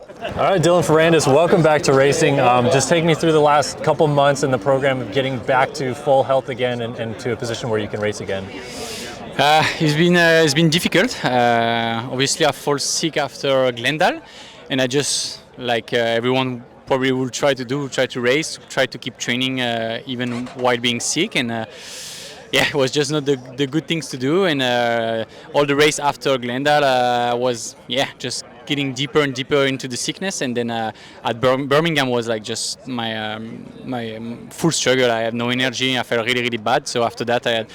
All right, Dylan Ferrandis, welcome back to racing. Just take me through the last couple months in the program of getting back to full health again and to a position where you can race again. It's been difficult. Obviously, I fall sick after Glendale, and I just like everyone probably will try to race, try to keep training even while being sick, and yeah, it was just not the good things to do. And all the race after Glendale was just getting deeper and deeper into the sickness, and then at Birmingham was like just my full struggle. I had no energy. I felt really bad. So after that, I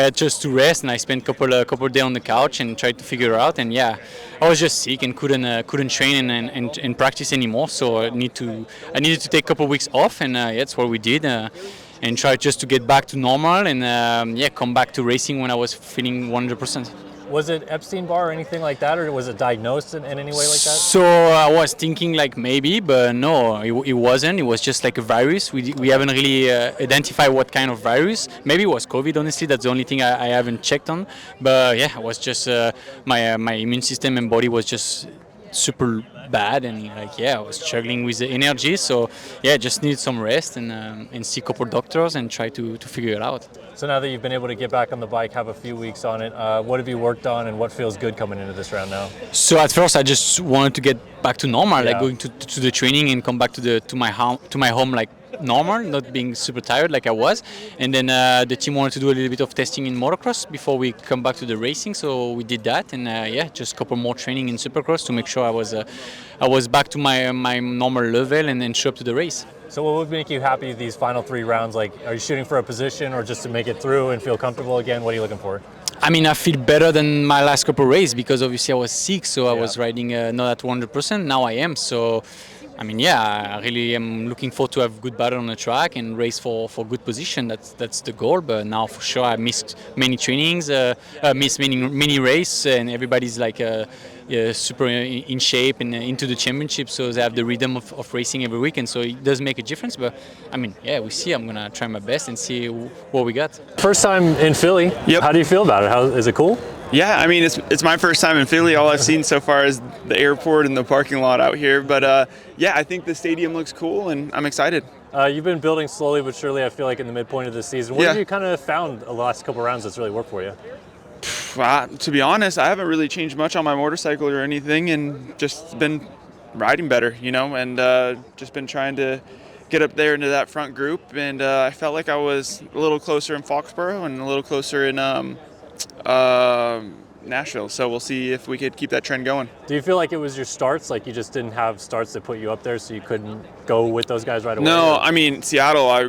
had just to rest, and I spent couple days on the couch and tried to figure it out. And yeah, I was just sick and couldn't train and practice anymore. So I needed to take a couple weeks off, and that's what we did. And try just to get back to normal and come back to racing when I was feeling 100%. Was it Epstein-Barr or anything like that, or was it diagnosed in any way like that? So I was thinking like maybe, but no, it wasn't. It was just like a virus. We haven't really identified what kind of virus. Maybe it was COVID, honestly. That's the only thing I haven't checked on. But yeah, it was just my immune system and body was just super bad, and I was struggling with the energy. So yeah, just need some rest and see a couple doctors and try to figure it out. So now that you've been able to get back on the bike, have a few weeks on it, what have you worked on and what feels good coming into this round now? So at first I just wanted to get back to normal, like going to the training and come back to my home like normal, not being super tired like I was. And then the team wanted to do a little bit of testing in motocross before we come back to the racing, so we did that. And just a couple more training in Supercross to make sure I was back to my normal level and then show up to the race. So what would make you happy these final 3 rounds? Like, are you shooting for a position or just to make it through and feel comfortable again? What are you looking for? I mean, I feel better than my last couple races because obviously I was sick, so I was riding not at 100%. Now I am, so I mean, I really am looking forward to have good battle on the track and race for good position. That's the goal. But now for sure I missed many trainings, missed many races, and everybody's like super in shape and into the championship. So they have the rhythm of racing every week, and so it does make a difference. But I mean, we see. I'm gonna try my best and see what we got. First time in Philly. Yep. How do you feel about it? How is it cool? Yeah, I mean, it's my first time in Philly. All I've seen so far is the airport and the parking lot out here. But I think the stadium looks cool, and I'm excited. You've been building slowly but surely, I feel like, in the midpoint of the season. What have you kind of found the last couple rounds that's really worked for you? To be honest, I haven't really changed much on my motorcycle or anything, and just been riding better, and just been trying to get up there into that front group. And I felt like I was a little closer in Foxborough and a little closer in Nashville, so we'll see if we could keep that trend going. Do you feel like it was your starts, like you just didn't have starts that put you up there so you couldn't go with those guys right away? No, I mean, Seattle, I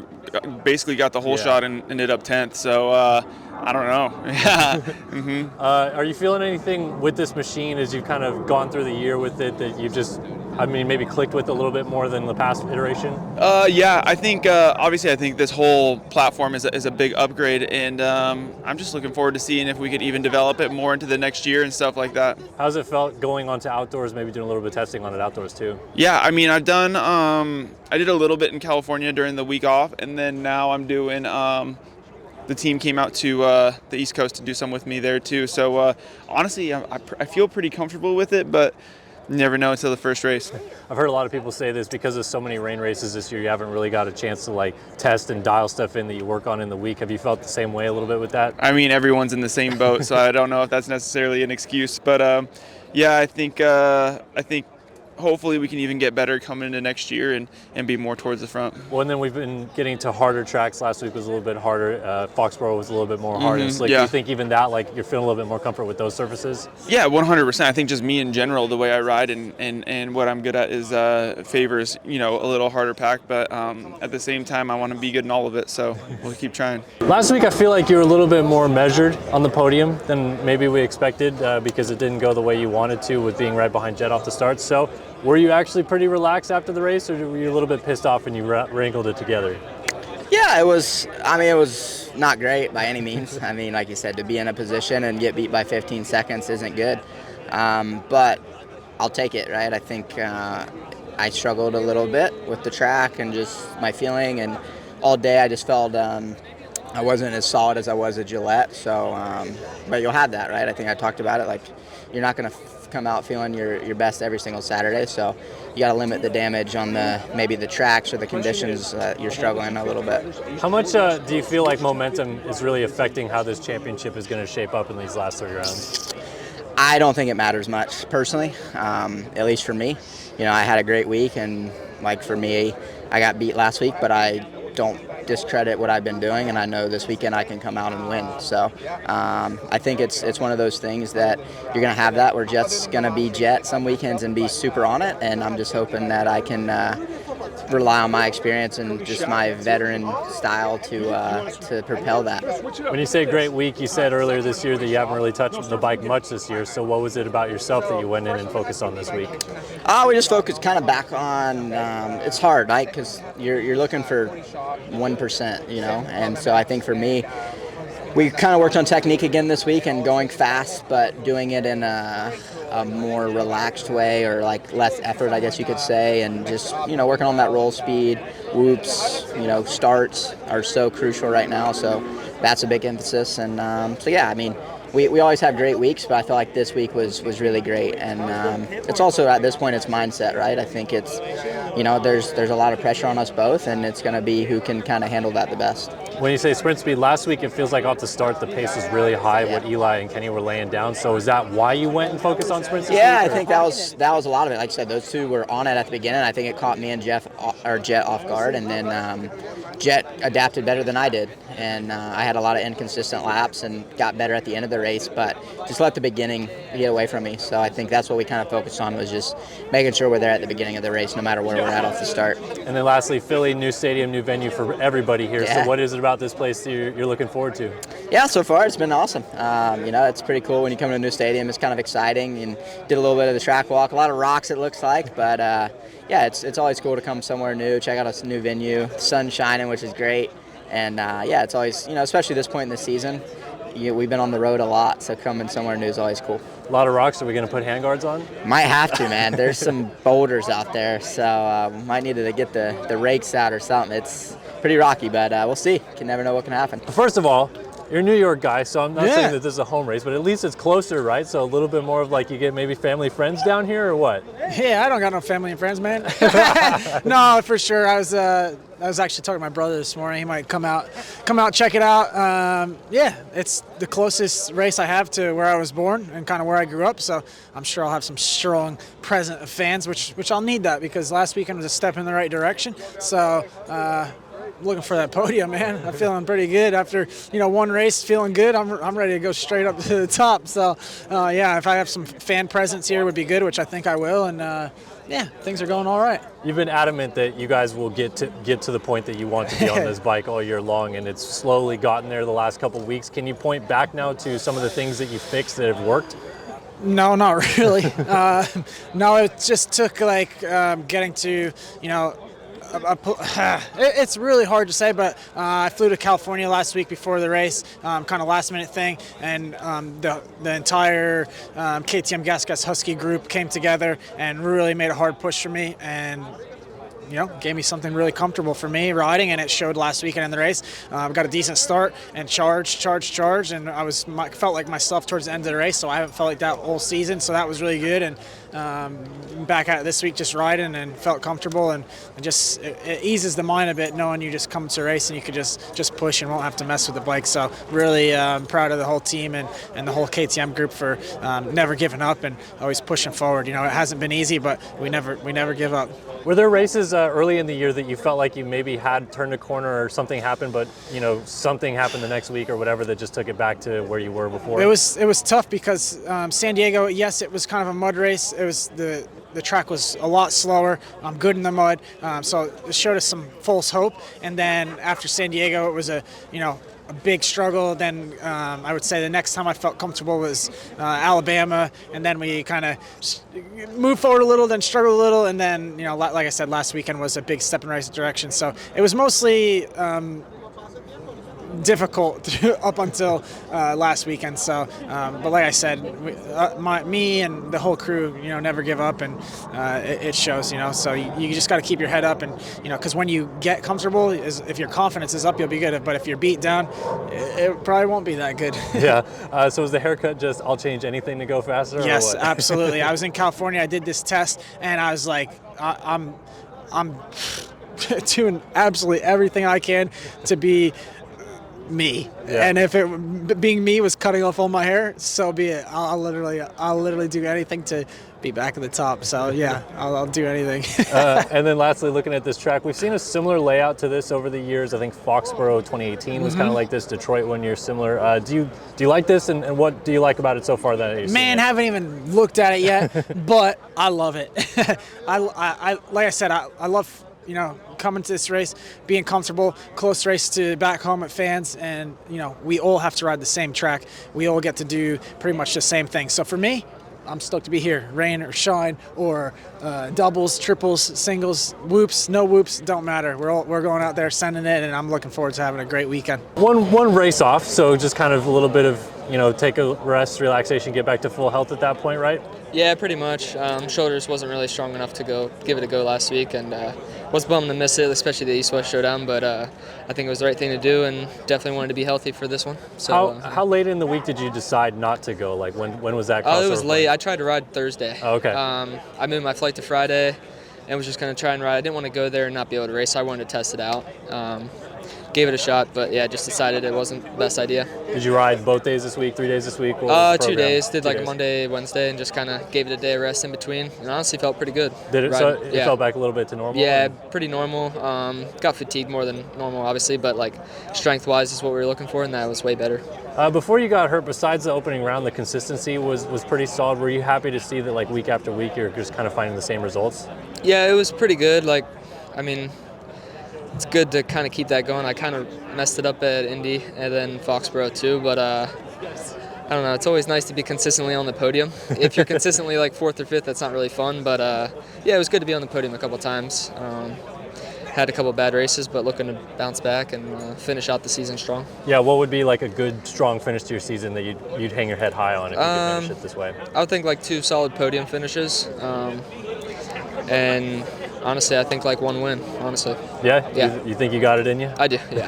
basically got the whole shot and ended up 10th, so I don't know. Yeah. Are you feeling anything with this machine as you've kind of gone through the year with it that you've just, maybe clicked with a little bit more than the past iteration? I think obviously I think this whole platform is a big upgrade, and I'm just looking forward to seeing if we could even develop it more into the next year and stuff like that. How's it felt going on to outdoors, maybe doing a little bit of testing on it outdoors too? Yeah, I mean, I've done I did a little bit in California during the week off, and then now I'm doing the team came out to the East Coast to do some with me there too. So honestly, I feel pretty comfortable with it, but you never know until the first race. I've heard a lot of people say this because of so many rain races this year, you haven't really got a chance to test and dial stuff in that you work on in the week. Have you felt the same way a little bit with that? I mean, everyone's in the same boat, so I don't know if that's necessarily an excuse, but I think hopefully we can even get better coming into next year and be more towards the front. Well, and then we've been getting to harder tracks. Last week was a little bit harder. Foxborough was a little bit more hard and slick. Do you think even that, you're feeling a little bit more comfort with those surfaces? Yeah, 100%. I think just me in general, the way I ride and what I'm good at is favors, a little harder pack. But at the same time, I want to be good in all of it. So we'll keep trying. Last week, I feel like you were a little bit more measured on the podium than maybe we expected because it didn't go the way you wanted to with being right behind Jet off the start. So were you actually pretty relaxed after the race, or were you a little bit pissed off when you wrangled it together? Yeah, it was not great by any means. I mean, like you said, to be in a position and get beat by 15 seconds isn't good. But I'll take it, right? I think I struggled a little bit with the track and just my feeling, and all day I just felt I wasn't as solid as I was at Gillette. So, but you'll have that, right? I think I talked about it. Like, you're not going to come out feeling your best every single Saturday. So you got to limit the damage on maybe the tracks or the conditions that you're struggling a little bit. How much do you feel like momentum is really affecting how this championship is going to shape up in these last 3 rounds? I don't think it matters much personally, at least for me. I had a great week, and like for me, I got beat last week, but I don't discredit what I've been doing, and I know this weekend I can come out and win. So I think it's one of those things that you're going to have that where Jet's going to be Jet some weekends and be super on it, and I'm just hoping that I can rely on my experience and just my veteran style to propel that. When you say great week, you said earlier this year that you haven't really touched the bike much this year. So what was it about yourself that you went in and focused on this week? We just focused kind of back on. It's hard, right? Because you're looking for 1%, and so I think for me, we kind of worked on technique again this week and going fast, but doing it in a more relaxed way, or like less effort, I guess you could say, and just working on that roll speed. Whoops, starts are so crucial right now, so that's a big emphasis. And so yeah, I mean, we always have great weeks, but I feel like this week was really great. And it's also, at this point, it's mindset, right? I think it's there's a lot of pressure on us both, and it's going to be who can kind of handle that the best. When you say sprint speed, last week it feels like off the start the pace was really high, what Eli and Kenny were laying down. So is that why you went and focused on sprint speed? Yeah, I think that was a lot of it. Like I said, those two were on it at the beginning. I think it caught me and Jet off guard, and then Jet adapted better than I did, and I had a lot of inconsistent laps and got better at the end of the race, but just let the beginning get away from me. So I think that's what we kind of focused on, was just making sure we're there at the beginning of the race, no matter where we're at off the start. And then lastly, Philly, new stadium, new venue for everybody here. Yeah. So what is it about this place that you're looking forward to? Yeah, so far it's been awesome. It's pretty cool when you come to a new stadium. It's kind of exciting, and did a little bit of the track walk, a lot of rocks it looks like, but yeah, it's always cool to come somewhere new, check out a new venue, sun shining, which is great. And yeah, it's always, especially this point in the season, we've been on the road a lot, so coming somewhere new is always cool. A lot of rocks. Are we going to put handguards on? Might have to, man. There's some boulders out there, so might need to get the rakes out or something. It's pretty rocky, but we'll see. Can never know what can happen. First of all, you're a New York guy, so I'm not saying that this is a home race, but at least it's closer, right? So a little bit more of like you get maybe family, friends down here, or what? Yeah, I don't got no family and friends, man. No, for sure. I was actually talking to my brother this morning. He might come out, check it out. Yeah, it's the closest race I have to where I was born and kind of where I grew up. So I'm sure I'll have some strong present of fans, which I'll need that, because last weekend was a step in the right direction. So. Looking for that podium, man. I'm feeling pretty good after one race. Feeling good. I'm ready to go straight up to the top. So yeah, if I have some fan presence here, would be good, which I think I will. And yeah, things are going all right. You've been adamant that you guys will get to the point that you want to be on this bike all year long, and it's slowly gotten there the last couple of weeks. Can you point back now to some of the things that you fixed that have worked? No, not really. No, it just took like getting to it's really hard to say, but I flew to California last week before the race, kind of last minute thing, and the entire KTM Gas Husky group came together and really made a hard push for me, and gave me something really comfortable for me riding, and it showed last weekend in the race. Got a decent start and charged, and I felt like myself towards the end of the race, so I haven't felt like that all season, so that was really good. And back at it this week just riding and felt comfortable, and just it eases the mind a bit knowing you just come to a race and you could just push and won't have to mess with the bike. So really proud of the whole team and the whole KTM group for never giving up and always pushing forward. It hasn't been easy, but we never give up. Were there races early in the year that you felt like you maybe had turned a corner or something happened, but something happened the next week or whatever that just took it back to where you were before? It was tough because San Diego, yes, it was kind of a mud race. It was the track was a lot slower. I'm good in the mud, so it showed us some false hope. And then after San Diego, it was a big struggle. Then I would say the next time I felt comfortable was Alabama, and then we kind of moved forward a little, then struggled a little, and then like I said, last weekend was a big step in the right direction. So it was mostly difficult up until last weekend. So, but like I said, me and the whole crew, never give up, and it shows. So you just got to keep your head up, and because when you get comfortable, if your confidence is up, you'll be good. But if you're beat down, it probably won't be that good. Yeah. So was the haircut just I'll change anything to go faster? Yes, or what? absolutely. I was in California. I did this test, and I was like, I'm doing absolutely everything I can to be me. Yeah. And if being me was cutting off all my hair, so be it. I'll literally do anything to be back at the top. So yeah, I'll do anything. And then lastly, looking at this track, we've seen a similar layout to this over the years. I think Foxborough 2018 was kind of like this. Detroit 1 year similar. Do you like this, and what do you like about it so far that you've Man, seen haven't even looked at it yet, but I love it. I like I said, I love coming to this race, being comfortable, close race to back home at fans, and we all have to ride the same track. We all get to do pretty much the same thing. So for me, I'm stoked to be here. Rain or shine, or doubles, triples, singles, whoops, no whoops, don't matter. We're going out there sending it, and I'm looking forward to having a great weekend. One race off, so just kind of a little bit of take a rest, relaxation, get back to full health at that point, right? Yeah, pretty much. Shoulders wasn't really strong enough to give it a go last week, and was bummed to miss it, especially the East-West Showdown. But I think it was the right thing to do, and definitely wanted to be healthy for this one. So how late in the week did you decide not to go? Like when was that? Oh, it was late. I tried to ride Thursday. Oh, okay. I moved my flight to Friday, and was just going to try and ride. I didn't want to go there and not be able to race, so I wanted to test it out. Gave it a shot, but yeah, just decided it wasn't the best idea. Did you ride both days this week, 3 days this week? What was the 2 program? days. Did 2 like days. Monday, Wednesday, and just kind of gave it a day of rest in between. And honestly, felt pretty good. Did it? So Riding. it fell back a little bit to normal? Yeah, pretty normal. Got fatigued more than normal, obviously, but like strength-wise is what we were looking for, and that was way better. Before you got hurt, besides the opening round, the consistency was pretty solid. Were you happy to see that like week after week you're just kind of finding the same results? Yeah, it was pretty good. It's good to kind of keep that going. I kind of messed it up at Indy and then Foxborough too, but I don't know. It's always nice to be consistently on the podium. If you're consistently like 4th or 5th, that's not really fun, but yeah, it was good to be on the podium a couple times. Had a couple bad races, but looking to bounce back and finish out the season strong. Yeah, what would be like a good, strong finish to your season that you'd hang your head high on if you could finish it this way? I would think like 2 solid podium finishes, and honestly, I think like 1 win, honestly. Yeah? Yeah. You think you got it in you? I do, yeah,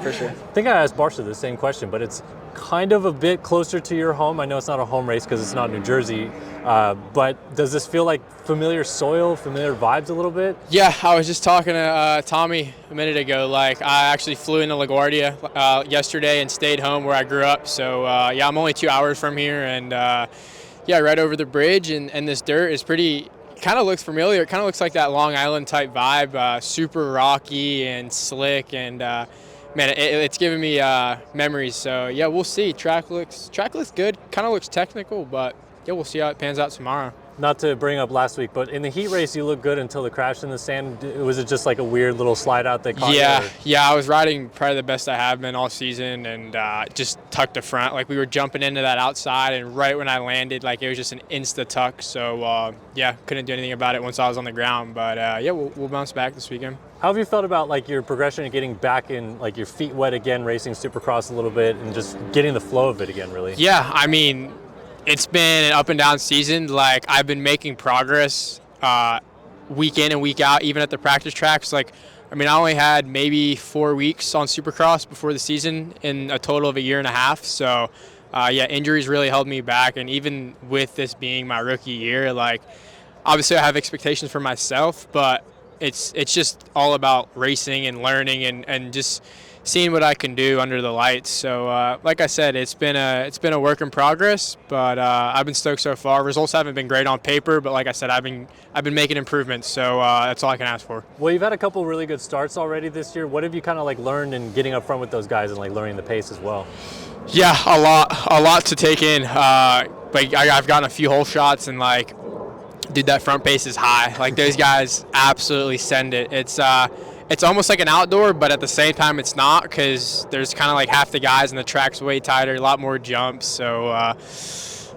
for sure. I think I asked Barcia the same question, but it's kind of a bit closer to your home. I know it's not a home race because it's not New Jersey, but does this feel like familiar soil, familiar vibes a little bit? Yeah, I was just talking to Tommy a minute ago. Like, I actually flew into LaGuardia yesterday and stayed home where I grew up. So, yeah, I'm only 2 hours from here, and yeah, right over the bridge, and this dirt is pretty... kind of looks familiar. It kind of looks like that Long Island type vibe, super rocky and slick, and man, it's giving me memories. So yeah, we'll see. Track looks good. Kind of looks technical, but yeah, we'll see how it pans out tomorrow. Not to bring up last week, but in the heat race, you looked good until the crash in the sand. Was it just like a weird little slide out that caught you? Yeah, I was riding probably the best I have been all season, and just tucked the front. Like, we were jumping into that outside, and right when I landed, like, it was just an insta tuck. So yeah, couldn't do anything about it once I was on the ground. But yeah, we'll bounce back this weekend. How have you felt about like your progression and getting back in, like your feet wet again, racing Supercross a little bit, and just getting the flow of it again, really? Yeah, I mean, it's been an up and down season. Like, I've been making progress week in and week out, even at the practice tracks. Like, I mean, I only had maybe 4 weeks on Supercross before the season in a total of a year and a half. So, yeah, injuries really held me back. And even with this being my rookie year, like, obviously I have expectations for myself, but it's just all about racing and learning and just seeing what I can do under the lights. So, like I said, it's been a work in progress, but I've been stoked so far. Results haven't been great on paper, but like I said, I've been making improvements. So that's all I can ask for. Well, you've had a couple really good starts already this year. What have you kind of like learned in getting up front with those guys and like learning the pace as well? Yeah, a lot to take in. Like, I've gotten a few hole shots, and like, dude, that front pace is high. Like, those guys absolutely send it. It's almost like an outdoor, but at the same time it's not, because there's kind of like half the guys and the track's way tighter, a lot more jumps. So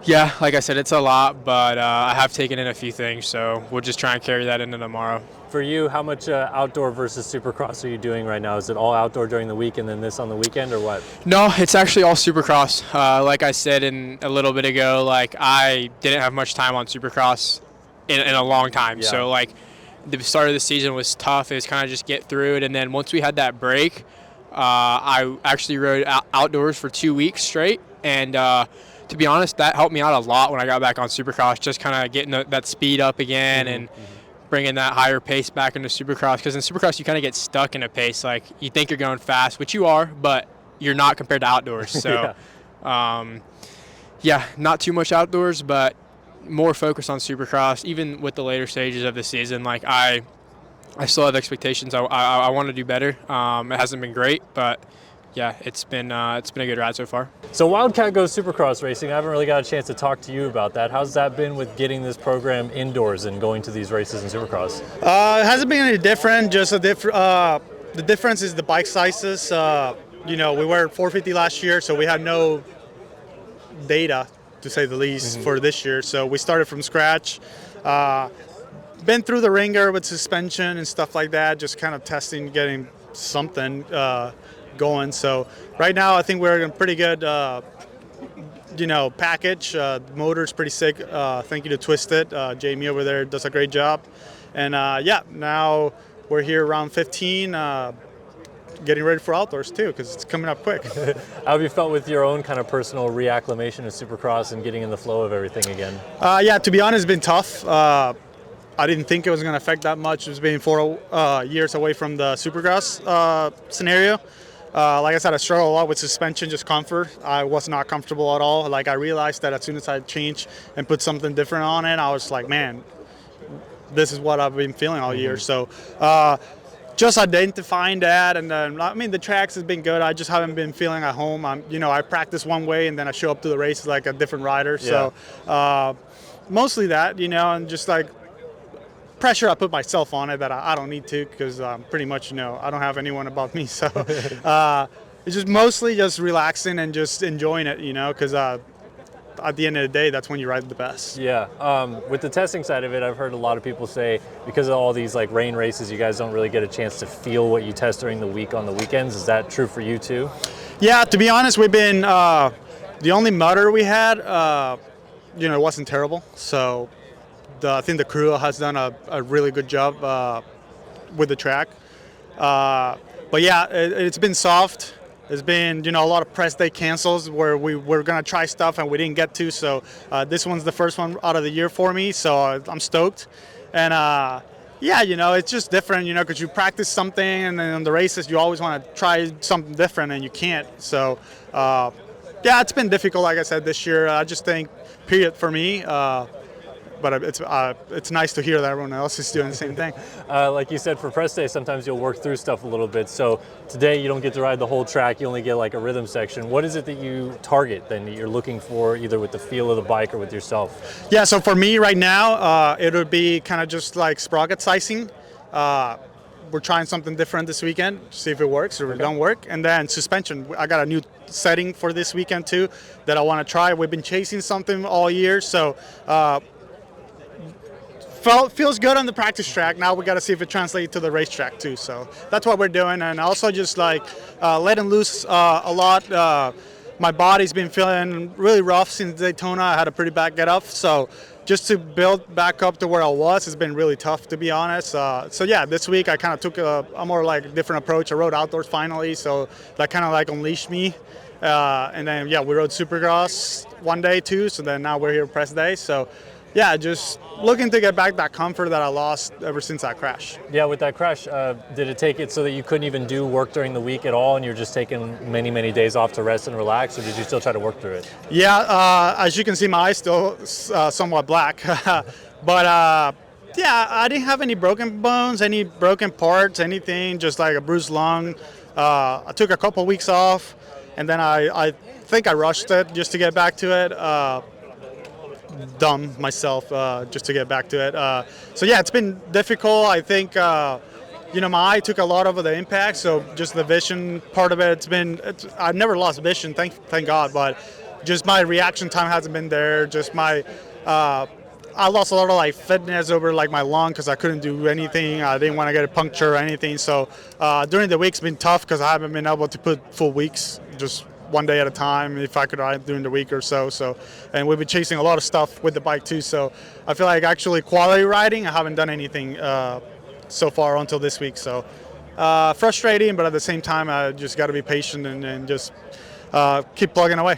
Yeah, like I said, it's a lot, but I have taken in a few things, so we'll just try and carry that into tomorrow. For you, how much outdoor versus Supercross are you doing right now? Is it all outdoor during the week and then this on the weekend, or what? No, it's actually all Supercross. Like I said a little bit ago, like I didn't have much time on Supercross in a long time. Yeah. So like the start of the season was tough. It was kind of just get through it, and then once we had that break, I actually rode outdoors for 2 weeks straight, and to be honest, that helped me out a lot when I got back on Supercross. Just kind of getting that speed up again and bringing that higher pace back into Supercross, because in Supercross you kind of get stuck in a pace. Like you think you're going fast, which you are, but you're not compared to outdoors. So yeah, not too much outdoors, but more focused on Supercross. Even with the later stages of the season, like I still have expectations. I want to do better. It hasn't been great, but yeah, it's been a good ride so far. So Wildcat Goes Supercross Racing, I haven't really got a chance to talk to you about that. How's that been with getting this program indoors and going to these races in Supercross? It hasn't been any different, just the difference is the bike sizes. We were at 450 last year, so we had no data, to say the least, for this year. So we started from scratch. Been through the ringer with suspension and stuff like that, just kind of testing, getting something going. So right now I think we're in a pretty good package. The motor's pretty sick. Thank you to Twisted. Jamie over there does a great job. And now we're here around 15, getting ready for outdoors too, because it's coming up quick. How have you felt with your own kind of personal reacclimation of Supercross and getting in the flow of everything again? To be honest, it's been tough. I didn't think it was going to affect that much. It's been 4 years away from the Supercross scenario. Like I said, I struggle a lot with suspension, just comfort. I was not comfortable at all. Like I realized that as soon as I changed and put something different on it, I was like, man, this is what I've been feeling all year. So just identifying that, and then the tracks has been good. I just haven't been feeling at home. I practice one way and then I show up to the races like a different rider. Yeah. So mostly that, and just like pressure I put myself on it that I don't need to, because pretty much I don't have anyone above me. So it's just mostly just relaxing and just enjoying it, because at the end of the day, that's when you ride the best. Yeah. With the testing side of it, I've heard a lot of people say because of all these like rain races, you guys don't really get a chance to feel what you test during the week on the weekends. Is that true for you too? Yeah, to be honest, we've been the only mutter we had, it wasn't terrible. So I think the crew has done a really good job with the track. But yeah, it's been soft. There's been, a lot of press day cancels where we were going to try stuff and we didn't get to. So this one's the first one out of the year for me. So I'm stoked. And it's just different, because you practice something and then on the races you always want to try something different and you can't. So it's been difficult, like I said, this year. I just think, period, for me. But it's nice to hear that everyone else is doing the same thing. Like you said, for press day, sometimes you'll work through stuff a little bit. So today you don't get to ride the whole track. You only get like a rhythm section. What is it that you target then that you're looking for, either with the feel of the bike or with yourself? Yeah, so for me right now, it would be kind of just like sprocket sizing. We're trying something different this weekend, see if it works or it don't work. And then suspension. I got a new setting for this weekend too that I want to try. We've been chasing something all year, so feels good on the practice track. Now we got to see if it translates to the racetrack too. So that's what we're doing, and also just like letting loose a lot. My body's been feeling really rough since Daytona. I had a pretty bad get off, so just to build back up to where I was has been really tough, to be honest. So yeah, this week I kind of took a more like different approach. I rode outdoors finally, so that kind of like unleashed me. And then we rode Supercross one day too. So then now we're here press day. So yeah, just looking to get back that comfort that I lost ever since that crash. Yeah, with that crash, did it take it so that you couldn't even do work during the week at all and you're just taking many, many days off to rest and relax, or did you still try to work through it? Yeah, as you can see, my eye's still somewhat black. But I didn't have any broken bones, any broken parts, anything, just like a bruised lung. I took a couple weeks off, and then I think I rushed it just to get back to it. Dumb myself just to get back to it. So yeah, it's been difficult. I think my eye took a lot of the impact, so just the vision part of it. I've never lost vision, thank God, but just my reaction time hasn't been there. Just my I lost a lot of like fitness over like my lung because I couldn't do anything. I didn't want to get a puncture or anything. So during the week's been tough because I haven't been able to put full weeks, just one day at a time if I could ride during the week or so. And we've been chasing a lot of stuff with the bike too. So I feel like actually quality riding, I haven't done anything so far until this week. So frustrating, but at the same time, I just got to be patient and just keep plugging away.